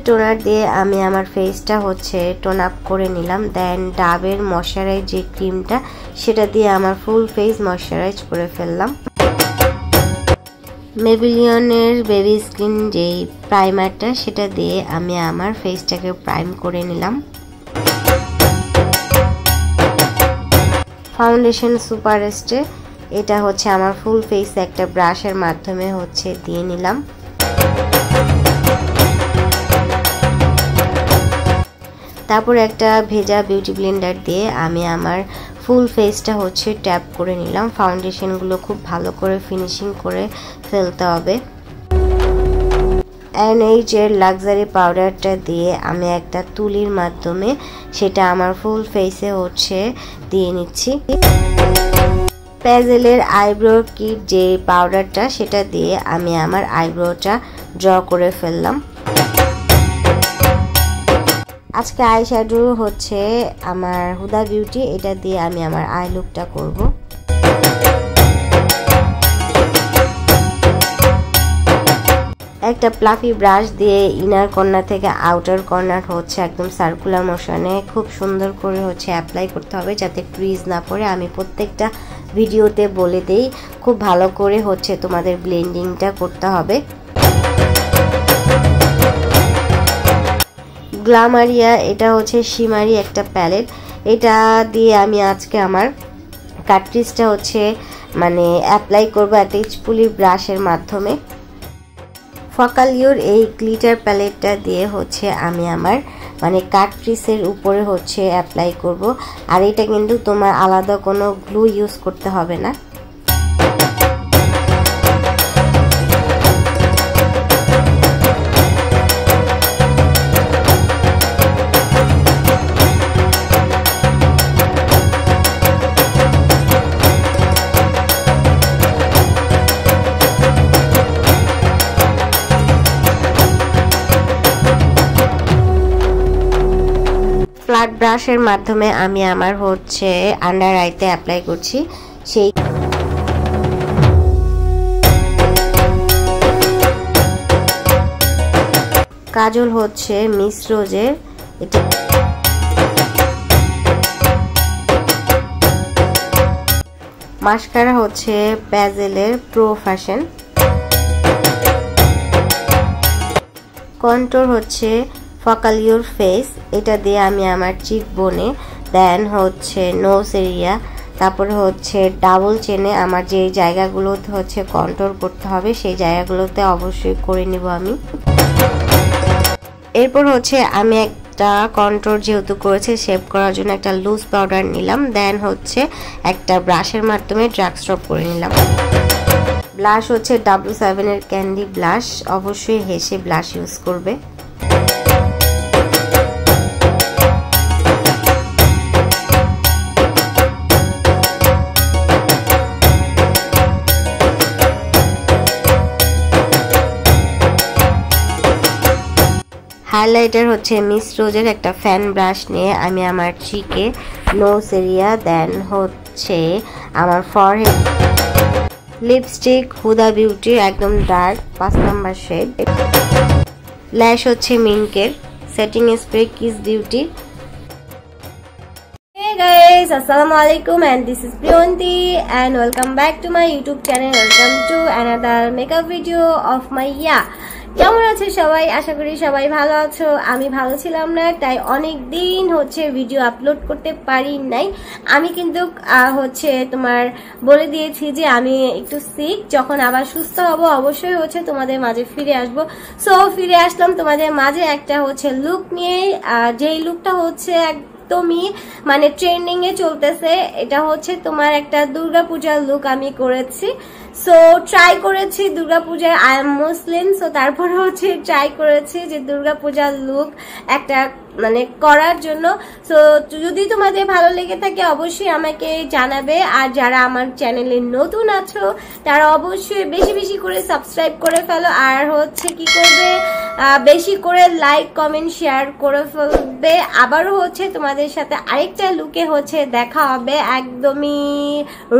Toner দিয়ে আমি আমার ফেসটা হচ্ছে টোন আপ করে নিলাম। দেন ডাবের ময়শ্চারাইজ যে ক্রিমটা সেটা দিয়ে আমার ফুল ফেস ময়শ্চারাইজ করে ফেললাম। মেবিলিয়নের বেবি স্কিন যেই প্রাইমারটা সেটা দিয়ে আমি আমার ফেসটাকে প্রাইম করে নিলাম। ফাউন্ডেশন সুপারস্টে এটা হচ্ছে আমার ফুল ফেস একটা ব্রাশের মাধ্যমে হচ্ছে দিয়ে নিলাম। তারপর একটা ভেজা বিউটি ব্লেন্ডার দিয়ে আমি আমার ফুল ফেসটা হচ্ছে ট্যাপ করে নিলাম। ফাউন্ডেশনগুলো খুব ভালো করে ফিনিশিং করে ফেলতে হবে। NH এর লাক্সারি পাউডারটা দিয়ে আমি একটা তুলির মাধ্যমে সেটা আমার ফুল ফেসে হচ্ছে দিয়ে নিচ্ছি। প্যাজেলের আইব্রো কিট যে পাউডারটা সেটা দিয়ে আমি আমার আইব্রোটা ড্র করে ফেললাম। আজকে আই শ্যাডো হচ্ছে আমার হুদা বিউটি, এটা দিয়ে আমি আমার আই লুকটা করব। একটা প্লাফি ব্রাশ দিয়ে ইনার কর্নার থেকে আউটার কর্নার হচ্ছে একদম সার্কুলার মোশনে খুব সুন্দর করে হচ্ছে অ্যাপ্লাই করতে হবে যাতে ক্রিজ না পড়ে। আমি প্রত্যেকটা ভিডিওতে বলে দেই খুব ভালো করে হচ্ছে তোমাদের ব্লেন্ডিংটা করতে হবে। গ্লামারিয়া এটা হচ্ছে শিমারি একটা প্যালেট, এটা দিয়ে আমি আজকে আমার কাটরিজটা হচ্ছে মানে অ্যাপ্লাই করবো একটা ইচপুলির ব্রাশের মাধ্যমে। ফকালিওর এই গ্লিটার প্যালেটটা দিয়ে হচ্ছে আমি আমার মানে কাটরিজের উপরে হচ্ছে অ্যাপ্লাই করব। আর এটা কিন্তু তোমার আলাদা কোনো গ্লু ইউজ করতে হবে না। ফ্ল্যাট ব্রাশের মাধ্যমে আমি আমার হচ্ছে আন্ডার আইতে অ্যাপ্লাই করছি। সেই কাজল হচ্ছে মিস রোজের, এটা মাস্কারা হচ্ছে প্যাজেলের প্রো ফ্যাশন, কন্ট্রোল হচ্ছে ফকালিওর ফেস, এটা দিয়ে আমি আমার চিক বোনে দেন হচ্ছে নোজ এরিয়া তারপরে হচ্ছে ডাবল চেনে আমার যে জায়গাগুলোতে হচ্ছে কন্ট্রোল করতে হবে সেই জায়গাগুলোতে অবশ্যই করে নিব আমি। এরপর হচ্ছে আমি একটা কন্ট্রোল যেহেতু করেছে শেপ করার জন্য একটা লুজ পাউডার নিলাম, দেন হচ্ছে একটা ব্রাশের মাধ্যমে ড্রাগ স্ট্রপ করে নিলাম। ব্লাশ হচ্ছে W7 এর ক্যান্ডি ব্লাশ, অবশ্যই হেসে ব্লাশ ইউজ করবে। হাইলাইটার হচ্ছে মিস রোজের একটা ফ্যান ব্রাশ নিয়ে আমি আমার চিকে নোজ এরিয়া দেন হচ্ছে আমার ফরহেড লিপস্টিক হুদা বিউটির একদম ডার্ক 5 নাম্বার শেড। ল্যাশ হচ্ছে মিঙ্কের setting spray kiss beauty. Hey guys, assalamualaikum and this is Priyonti and welcome back to my YouTube channel. Welcome to another makeup video of my কেমন আছে সবাই? আশা করি সবাই ভালো আছো। আমি ভালো ছিলাম না, তাই অনেক দিন হচ্ছে ভিডিও আপলোড করতে পারি নাই। আমি কিন্তু হচ্ছে তোমার বলে দিয়েছি যে আমি একটু সিক, যখন আবার সুস্থ হব অবশ্যই হচ্ছে তোমাদের মাঝে ফিরে আসব। সো ফিরে আসলাম তোমাদের মাঝে একটা হচ্ছে লুক নিয়ে, যেই লুকটা হচ্ছে একদমই মানে ট্রেন্ডিং এ চলতেছে। এটা হচ্ছে তোমার একটা দুর্গা পূজার লুক আমি করেছি। সো ট্রাই করেছি দুর্গা পূজার, আই এম মুসলিম, সো তারপরে হচ্ছে ট্রাই করেছি যে দুর্গা পূজার লুক একটা মানে করার জন্য। সো যদি তোমাদের ভালো লেগে থাকে অবশ্যই আমাকে জানাবে, আর যারা আমার চ্যানেলে নতুন আছো তারা অবশ্যই বেশি বেশি করে সাবস্ক্রাইব করে ফেলো, আর হচ্ছে কি করবে বেশি করে লাইক কমেন্ট শেয়ার করে ফেলবে। আবারও হচ্ছে তোমাদের সাথে আরেকটা লুকে হচ্ছে দেখা হবে একদমই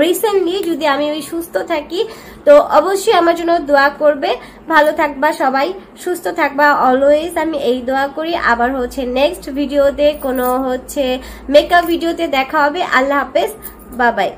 রিসেন্টলি, যদি আমি ওই সুস্থ থাকি। তো অবশ্যই আমার জন্য দোয়া করবে, ভালো থাকবা সবাই, সুস্থ থাকবা অলওয়েজ, আমি এই দোয়া করি। আবার হচ্ছে নেক্সট ভিডিওতে কোনো হচ্ছে মেকআপ ভিডিওতে দেখা হবে। আল্লাহ হাফেজ, বাই বাই।